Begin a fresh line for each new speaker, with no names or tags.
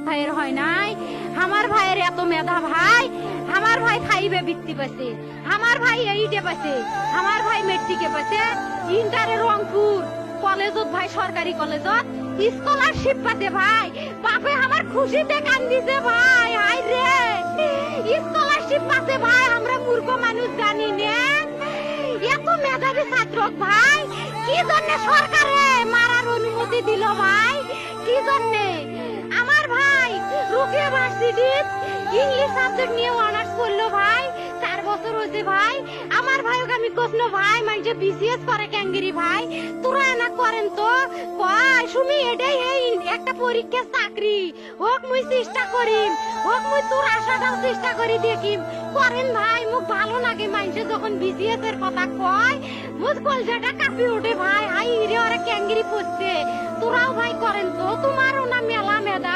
ভাইয়ের হয় নাই। আমার ভাইয়ের এত মেধা ভাই, আমার ভাই ফাইভে বৃত্তি পাইছে, আমার ভাই এইটে পাইছে, আমার ভাই মেট্রিকে পাইছে, ইন্টারে রংপুর কলেজত ভাই, সরকারি কলেজত স্কলারশিপ পাতে ভাই। বাপে আমার খুশিতে কান্দিছে ভাই, হাই রে স্কলারশিপ পাতে ভাই। আমরা মূর্খ মানুষ জানি না এত মেধাবী ছাত্র ভাই কি জন্য সরকারে মারার অনুমতি দিল ভাই, কি জন্য? আমার ভাই রুকিয়া ভার্সিটির ইংলিশ সাবজেক্ট নিয়ে অনার্স করলো ভাই, 4 বছর হয়েছে ভাই। আমার ভাইকে আমি কইল ভাই মানে বিসিএস করে ক্যাঙ্গেরি ভাই, তোরা না করেন তো কয় সুমি এটাই এই একটা পরীক্ষা চাকরি হোক, মুই চেষ্টা করিম, হোক মুই তোর আশাটাও চেষ্টা করি দেখিম। করেন ভাই, মুখ ভালো লাগে মানুষে যখন বিসিএস এর কথা কয়, মুখ কলজাটা কাঁপি ওঠে ভাই। হাই রে ওরা ক্যাঙ্গেরি পড়ছে, তোরাও ভাই করেন তো, তোমারও না মেলা মেধা।